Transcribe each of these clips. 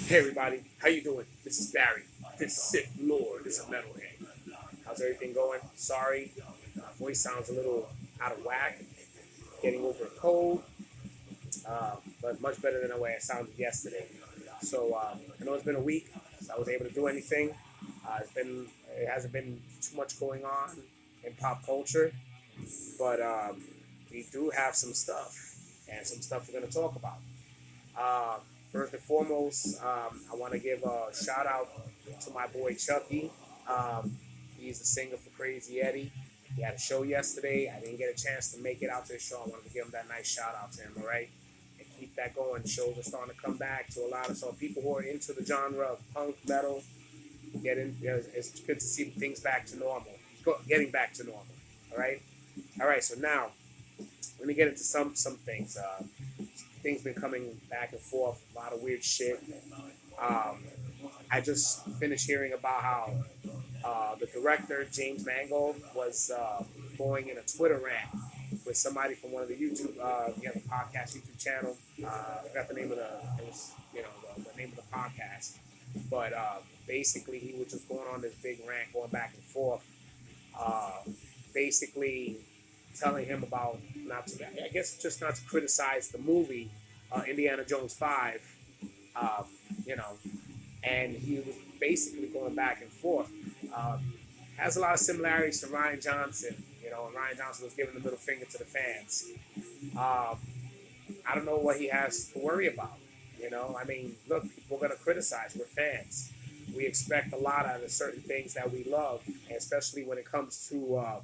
Hey everybody, how you doing? This is Barry, this Sith Lord is a metalhead. How's everything going? Sorry, my voice sounds a little out of whack. Getting over a cold, but much better than the way I sounded yesterday. So I know it's been a week, so I was able to do anything. It hasn't been too much going on in pop culture, but we do have some stuff and some stuff we're going to talk about. Uh, First and foremost, I want to give a shout out to my boy Chucky. Um, he's the singer for Crazy Eddie. He had a show yesterday. I didn't get a chance to make it out to the show. I wanted to give him that nice shout out to him, all right? And keep that going. Shows are starting to come back to a lot of some people who are into the genre of punk metal. It's good to see things back to normal, getting back to normal, all right? All right, so now let me get into some things. Things been coming back and forth, a lot of weird shit. Um, I just finished hearing about how the director James Mangold was going in a Twitter rant with somebody from one of the YouTube, you have a podcast YouTube channel. I forgot the name of it was the name of the podcast, but basically he was just going on this big rant, going back and forth, uh, basically telling him about not to, I guess, just not to criticize the movie Indiana Jones 5, um, you know, and he was basically going back and forth. Um, has a lot of similarities to Ryan Johnson, and Ryan Johnson was giving the middle finger to the fans. Um, I don't know what he has to worry about. I mean, look, people are going to criticize. We're fans. We expect a lot out of certain things that we love, and especially when it comes to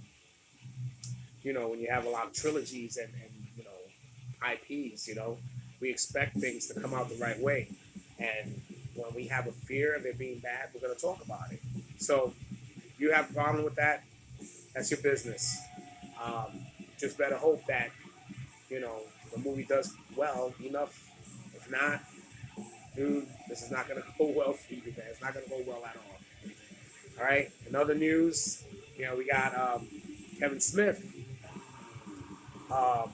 when you have a lot of trilogies and IPs, we expect things to come out the right way. And when we have a fear of it being bad, we're going to talk about it. So you have a problem with that, that's your business. Um, just better hope that, the movie does well enough. If not, dude, this is not going to go well for you, man. It's not going to go well at all. All right. In other news, we got Kevin Smith. Um,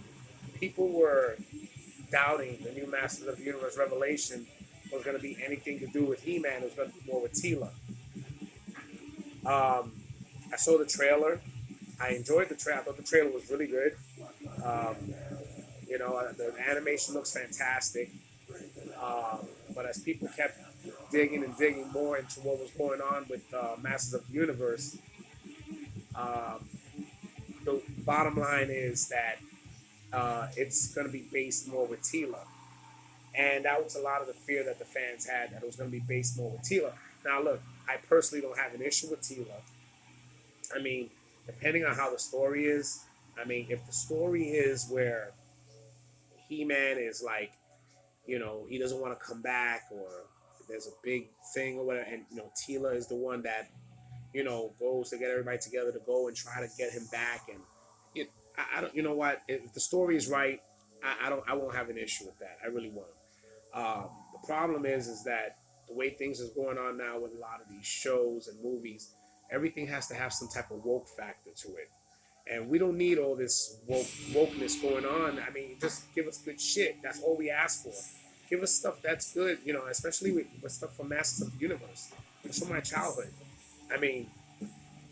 People were doubting the new Masters of the Universe Revelation was going to be anything to do with He-Man. It was going to be more with Tila. I saw the trailer. I enjoyed the trailer. I thought the trailer was really good. Um, the animation looks fantastic. But as people kept digging and digging more into what was going on with Masters of the Universe, um, the bottom line is that it's going to be based more with Tila. And that was a lot of the fear that the fans had, that it was going to be based more with Tila. Now, look, I personally don't have an issue with Tila. I mean, depending on how the story is, I mean, if the story is where He-Man is like, he doesn't want to come back, or there's a big thing or whatever, and, Tila is the one that, goes to get everybody together to go and try to get him back. And it, I don't, you know what? If the story is right, I won't have an issue with that. I really won't. The problem is that the way things is going on now with a lot of these shows and movies, everything has to have some type of woke factor to it. And we don't need all this wokeness going on. I mean, just give us good shit. That's all we ask for. Give us stuff that's good, especially with stuff from Masters of the Universe. It's from my childhood. I mean,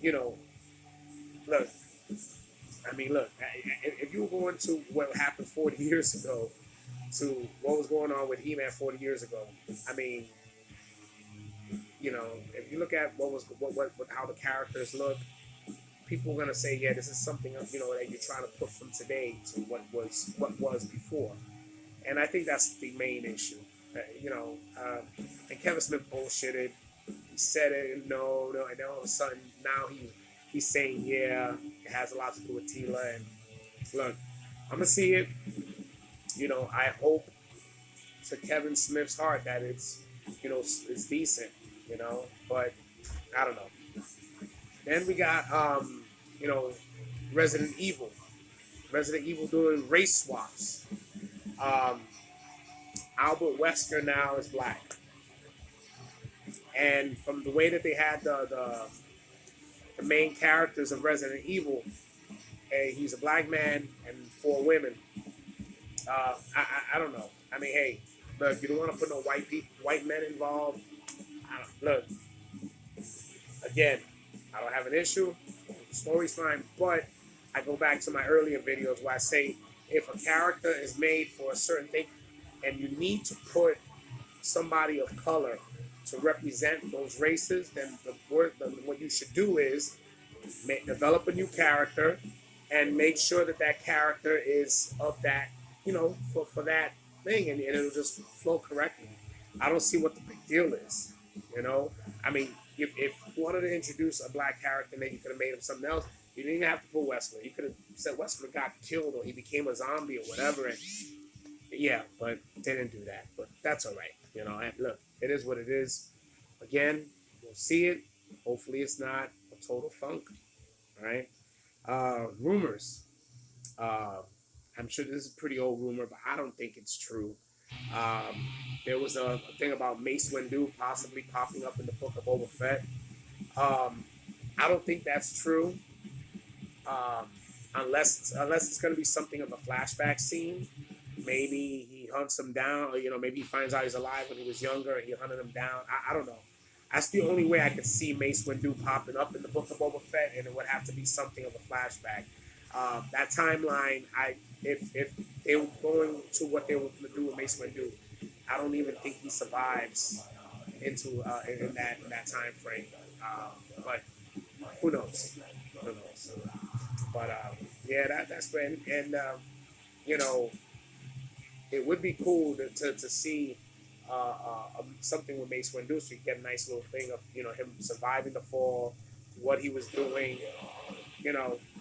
you know, look, look, if you were going to what happened 40 years ago to what was going on with He-Man 40 years ago, I mean, if you look at what how the characters look, people are gonna say, yeah, this is something that you're trying to put from today to what was before, and I think that's the main issue. And Kevin Smith bullshitted. He said it, no, and then all of a sudden now he's saying, yeah, it has a lot to do with Tila. And look, I'm gonna see it. I hope to Kevin Smith's heart that it's decent. But I don't know. Then we got you know Resident Evil. Resident Evil doing race swaps. Um, Albert Wesker now is black, and from the way that they had the main characters of Resident Evil, he's a black man and four women. I don't know. I mean, hey, look, you don't want to put no white men involved. Look, again, I don't have an issue. The story's fine, but I go back to my earlier videos where I say if a character is made for a certain thing, and you need to put somebody of color to represent those races, then what you should do is develop a new character and make sure that that character is of that, for that thing, and it'll just flow correctly. I don't see what the big deal is, you know. I mean, if you wanted to introduce a black character, then you could have made him something else. You didn't even have to put Wesley. You could have said Wesley got killed or he became a zombie or whatever, and yeah, but they didn't do that. But that's all right, And look, it is what it is. Again, we'll see it. Hopefully, it's not a total funk. All right. Rumors. Uh, I'm sure this is a pretty old rumor, but I don't think it's true. Um, there was a thing about Mace Windu possibly popping up in the book of Boba Fett. Um, I don't think that's true, um, unless it's going to be something of a flashback scene. Maybe he hunts him down, or maybe he finds out he's alive when he was younger and he hunted him down. I don't know. That's the only way I could see Mace Windu popping up in the book of Boba Fett, and it would have to be something of a flashback. That timeline, if they were going to what they were going to do with Mace Windu, I don't even think he survives into in that time frame. But who knows? Who knows? But yeah, that's great, and you know, it would be cool to see something with Mace Windu, so you get a nice little thing of him surviving the fall, what he was doing.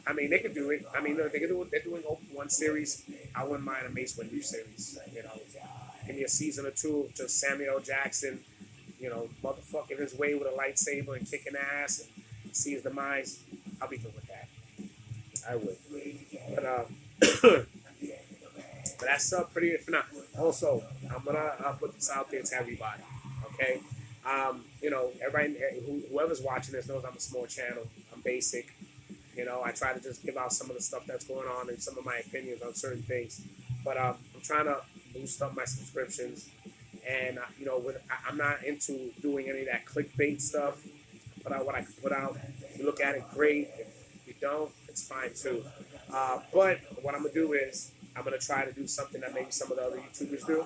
I mean, they could do it. I mean, they could do it. They're doing one series. I wouldn't mind a Mace Windu series. Give me a season or two of just Samuel L. Jackson, motherfucking his way with a lightsaber and kicking ass and see his demise. I'll be good with that. I would. But but that's pretty it for now. Also, I'm gonna put this out there to everybody. Okay, everybody, whoever's watching this knows I'm a small channel. I'm basic. I try to just give out some of the stuff that's going on and some of my opinions on certain things. But I'm trying to boost up my subscriptions, and I'm not into doing any of that clickbait stuff. Put out what I can put out. If you look at it, great. If you don't, it's fine too. But what I'm gonna do is I'm gonna try to do something that maybe some of the other YouTubers do.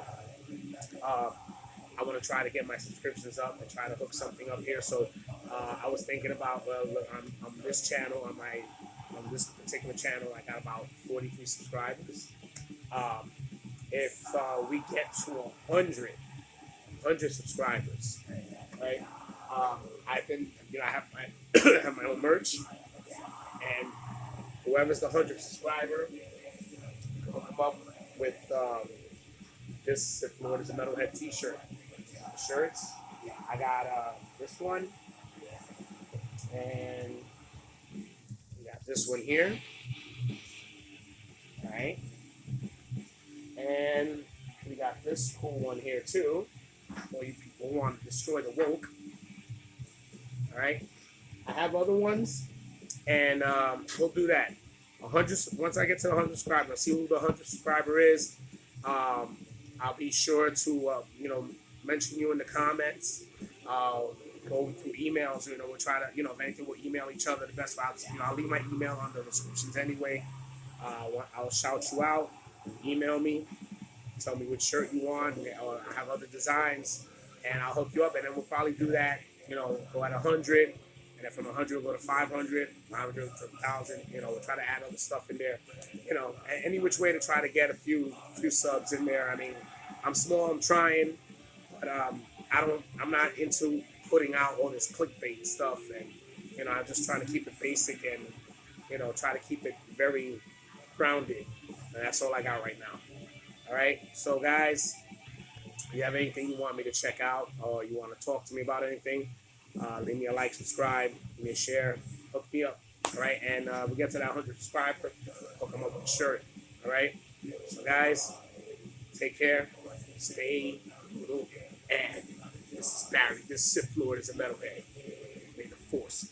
I want to try to get my subscriptions up and try to hook something up here. So I was thinking about, well, look, on this channel, on this particular channel, I got about 43 subscribers. If we get to 100 subscribers, right? I've been, I have my have my own merch, and whoever's the 100th subscriber, hook them up with this If Lord is a Metalhead T-shirt. Shirts. I got this one, and we got this one here. All right, and we got this cool one here too. For you people who want to destroy the woke. All right, I have other ones, and we'll do that. 100. Once I get to the 100 subscribers, I'll see who the 100 subscriber is. I'll be sure to mention you in the comments. Go through emails. We'll try to if anything, we'll email each other the best. I'll leave my email on the descriptions anyway. I'll shout you out. Email me. Tell me which shirt you want, or I have other designs, and I'll hook you up. And then we'll probably do that. Go at 100. And then from 100, we'll go to 500, 500 to 1,000. We'll try to add other stuff in there. Any which way to try to get a few subs in there. I mean, I'm small, I'm trying, but I'm not into putting out all this clickbait stuff. And I'm just trying to keep it basic and try to keep it very grounded. And that's all I got right now. All right. So guys, if you have anything you want me to check out, or you want to talk to me about anything, leave me a like, subscribe, give me a share, hook me up, all right? And we get to that 100 subscriber, hook them up with a shirt, all right? So guys, take care, stay blue, and this is Barry, this Sith Lord is a metalhead. May the Force